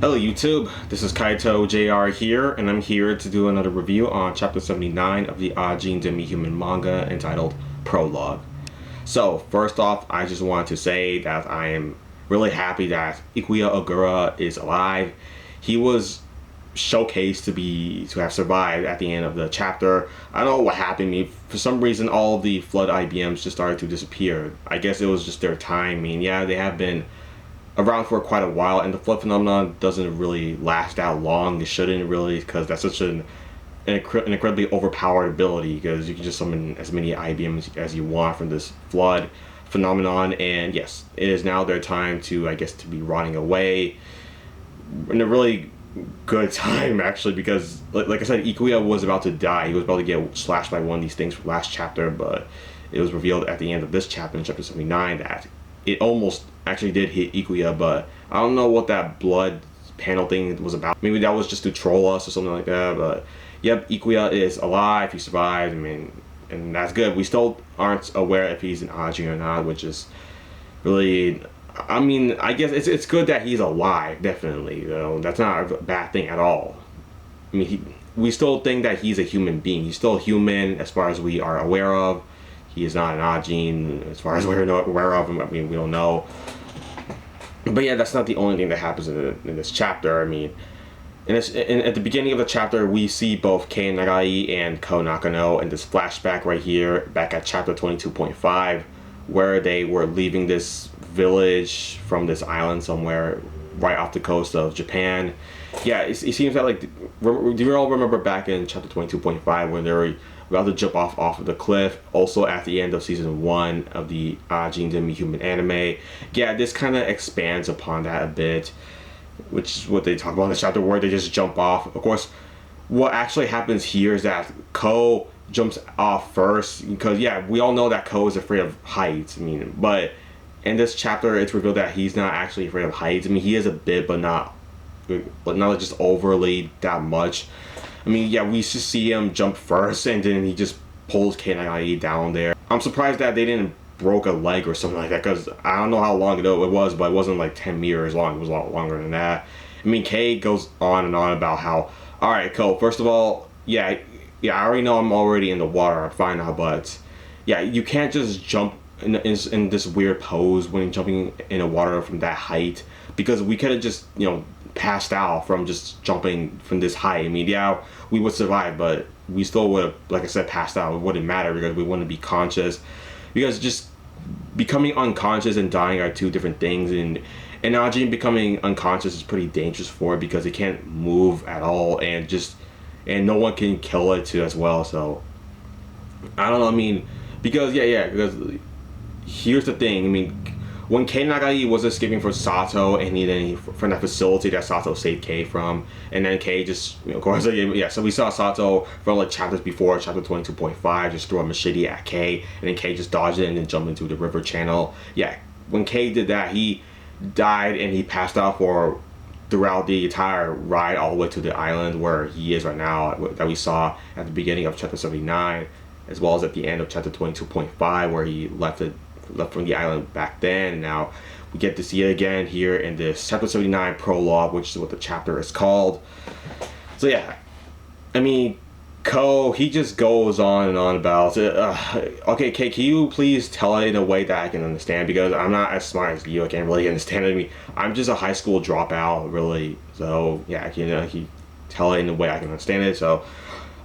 Hello YouTube, this is Kaito JR here, and I'm here to do another review on chapter 79 of the Ajin demi-human manga entitled Prologue. So, first off, I just want to say that I am really happy that Ikuya Ogura is alive. He was showcased to have survived at the end of the chapter. I don't know what happened to me. For some reason, all of the Flood IBMs just started to disappear. I guess it was just their time. I mean, yeah, they have been around for quite a while, and the flood phenomenon doesn't really last that long. It shouldn't really, because that's such an incredibly overpowered ability, because you can just summon as many IBMs as you want from this flood phenomenon. And yes, it is now their time to, I guess, to be rotting away in a really good time, actually, because like I said, Ikuya was about to die. He was about to get slashed by one of these things from last chapter, but it was revealed at the end of this chapter, in chapter 79, that it almost actually did hit Ikuya, but I don't know what that blood panel thing was about. Maybe that was just to troll us or something like that, but yep, Ikuya is alive. He survived. I mean, and that's good. We still aren't aware if he's an Ajin or not, which is really, I mean, I guess it's good that he's alive, definitely. You know, that's not a bad thing at all. I mean, we still think that he's a human being. He's still human as far as we are aware of. He is not an Ajin as far as we're aware of him. I mean, we don't know. But yeah, that's not the only thing that happens in this chapter. I mean, at the beginning of the chapter, we see both Kei Nagai and Ko Nakano in this flashback right here, back at chapter 22.5, where they were leaving this village from this island somewhere right off the coast of Japan. Yeah, it seems that, like, do you all remember back in chapter 22.5 when they were about to jump off of the cliff, also at the end of season 1 of the Ajin demi-human anime? Yeah, this kind of expands upon that a bit, which is what they talk about in the chapter, where they just jump off. Of course, what actually happens here is that Ko jumps off first, because yeah, we all know that Ko is afraid of heights. I mean, but in this chapter, it's revealed that he's not actually afraid of heights. I mean, he is a bit, but not just overly that much. I mean, yeah, we just see him jump first, and then he just pulls Kei Nagai down there. I'm surprised that they didn't broke a leg or something like that, because I don't know how long ago it was, but it wasn't like 10 meters long. It was a lot longer than that. I mean, Kei goes on and on about how, alright, Ko, first of all, yeah, I already know I'm already in the water, I'm fine now, but yeah, you can't just jump in this weird pose when jumping in the water from that height, because we could have just, you know, passed out from just jumping from this height. I mean, yeah, we would survive, but we still would have, like I said, passed out. It wouldn't matter, because we wouldn't be conscious, because just becoming unconscious and dying are two different things. And Ajin becoming unconscious is pretty dangerous for it, because it can't move at all, and no one can kill it too as well. So I don't know, I mean, because because here's the thing. I mean, when Kei Nagai was escaping from Sato, and he from that facility that Sato saved Kei from, and then Kei just, you know, of course, yeah, so we saw Sato from like chapters before, chapter 22.5, just throw a machete at Kei, and then Kei just dodged it and then jumped into the river channel. Yeah, when Kei did that, he died and he passed out throughout the entire ride all the way to the island where he is right now, that we saw at the beginning of chapter 79, as well as at the end of chapter 22.5, where he left from the island back then. Now we get to see it again here in this chapter 79 prologue, which is what the chapter is called. So yeah, I mean, Ko, he just goes on and on about it. Okay, Kei, can you please tell it in a way that I can understand, because I'm not as smart as you. I can't really understand it. I mean, I'm just a high school dropout, really. So yeah, he tell it in a way I can understand it. So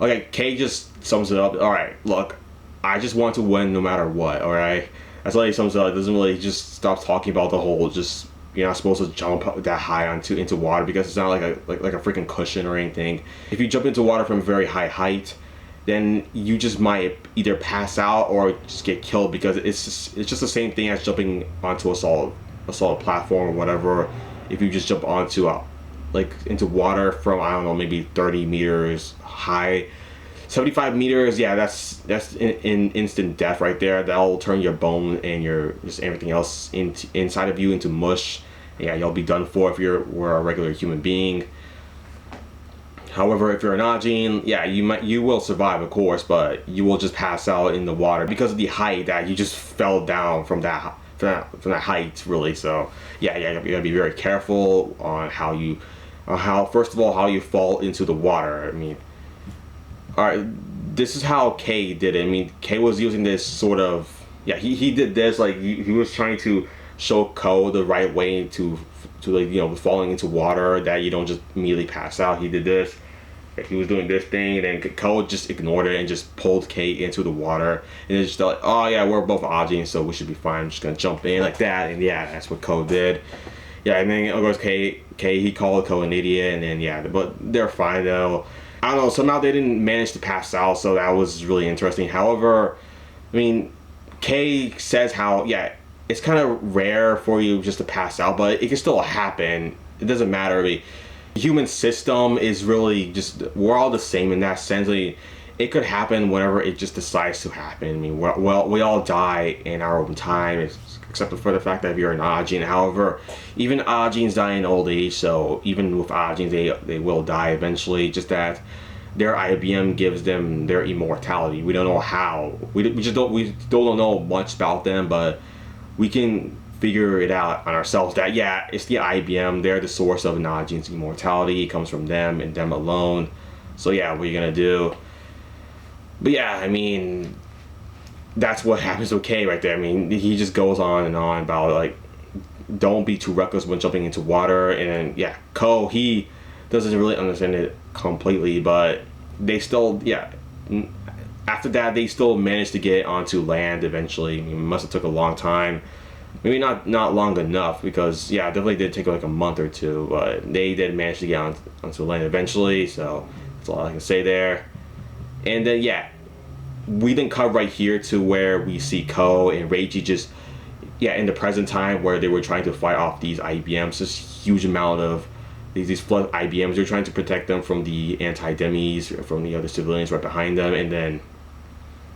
okay, Kei just sums it up. Alright, look, I just want to win no matter what, alright? That's why he sums it up. It doesn't really, he just stops talking about the whole, just, you're not supposed to jump that high into water, because it's not like a freaking cushion or anything. If you jump into water from a very high height, then you just might either pass out or just get killed, because it's just the same thing as jumping onto a solid platform or whatever. If you just jump onto into water from, I don't know, maybe 30 meters high, 75 meters, yeah, that's in instant death right there. That'll turn your bone and your just everything else inside of you into mush. Yeah, you'll be done for if were a regular human being. However, if you're an Ajin, yeah, you will survive, of course, but you will just pass out in the water because of the height that you just fell down from that height, really. So yeah, you gotta be very careful on how you how, first of all, how you fall into the water. I mean, all right, this is how K did it. I mean, K was using this sort of, yeah, he did this, like, he was trying to show Ko the right way to like, you know, falling into water, that you don't just immediately pass out. He did this. He was doing this thing, and then Ko just ignored it and just pulled K into the water. And it's just like, oh yeah, we're both Ajin, so we should be fine. I'm just gonna jump in like that. And yeah, that's what Ko did. Yeah, and then of course K he called Ko an idiot, and then yeah, but they're fine though. I don't know, somehow they didn't manage to pass out, so that was really interesting. However, I mean, K says how, yeah, it's kind of rare for you just to pass out, but it can still happen. It doesn't matter. I mean, the human system is really just, we're all the same in that sense. I mean, it could happen whenever it just decides to happen. I mean, we all die in our own time, except for the fact that if you're an Ajin. However, even Ajins die in old age, so even with Ajins, they will die eventually. Just that their IBM gives them their immortality. We don't know how. We still don't know much about them, but we can figure it out on ourselves that, yeah, it's the IBM. They're the source of an Ajin's immortality. It comes from them and them alone. So yeah, what are you gonna do? But yeah, I mean, that's what happens with K right there. I mean, he just goes on and on about, like, don't be too reckless when jumping into water. And then, yeah, Ko, he doesn't really understand it completely, but they still, yeah, after that, they still managed to get onto land eventually. I mean, it must have took a long time. Maybe not long enough, because, yeah, it definitely did take like a month or two, but they did manage to get onto land eventually, so that's all I can say there. And then, yeah, we then cut right here to where we see Ko and Reiji just, yeah, in the present time, where they were trying to fight off these IBMs, this huge amount of these flood IBMs. They're trying to protect them from the anti-demis, from the other civilians right behind them. And then,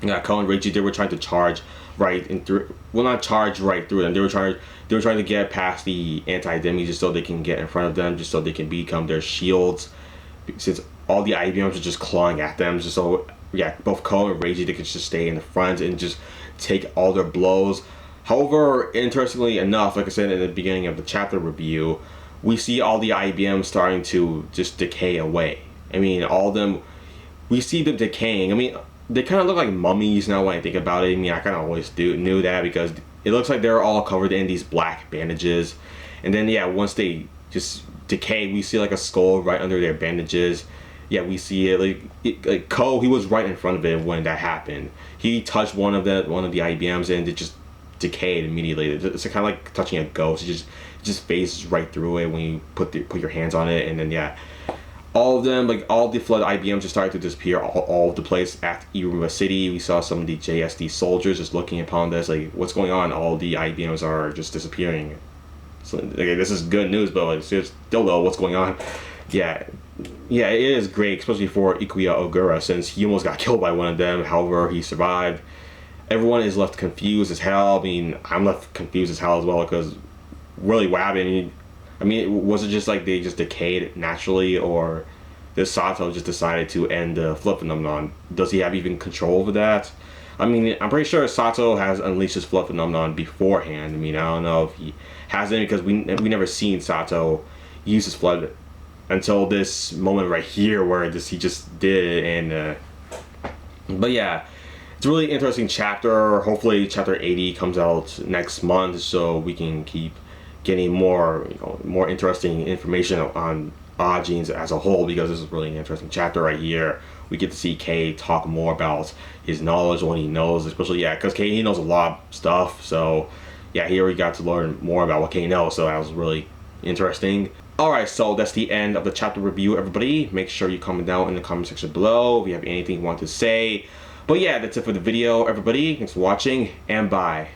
yeah, Ko and Reiji, they were trying to charge right in through, well, not charge right through them. They were trying to get past the anti-demis just so they can get in front of them, just so they can become their shields, since all the IBMs are just clawing at them. Just so, yeah, both Ko and Reiji, they could just stay in the front and just take all their blows. However, interestingly enough, like I said in the beginning of the chapter review, we see all the IBMs starting to just decay away. I mean, all of them, we see them decaying. I mean, they kind of look like mummies now when I think about it. I mean, I kind of always knew that, because it looks like they're all covered in these black bandages. And then, yeah, once they just decay, we see like a skull right under their bandages. Yeah, we see it. Like Ko, he was right in front of it when that happened. He touched one of the IBMs, and it just decayed immediately. It's kind of like touching a ghost. It just phases right through it when you put your hands on it. And then, yeah, all of them, like all the flood IBMs, just started to disappear all over the place at Iruma City. We saw some of the JSD soldiers just looking upon this, like, what's going on? All the IBMs are just disappearing. So, okay, this is good news, but it's just still though, what's going on? Yeah, it is great, especially for Ikuya Ogura, since he almost got killed by one of them. However, he survived. Everyone is left confused as hell. I mean, I'm left confused as hell as well, because really what happened? I mean, was it just like they just decayed naturally, or did Sato just decided to end the flood phenomenon? Does he have even control over that? I mean, I'm pretty sure Sato has unleashed his flood phenomenon beforehand. I mean, I don't know if he has any, because we never seen Sato use his flood until this moment right here, where he just did it. And but yeah, it's a really interesting chapter. Hopefully chapter 80 comes out next month, so we can keep getting more, more interesting information on Ajins as a whole, because this is really an interesting chapter right here. We get to see K talk more about his knowledge, what he knows, especially, yeah, because K, he knows a lot of stuff. So yeah, here we got to learn more about what K knows, so that was really interesting. Alright, so that's the end of the chapter review, everybody. Make sure you comment down in the comment section below if you have anything you want to say. But yeah, that's it for the video, everybody. Thanks for watching, and bye.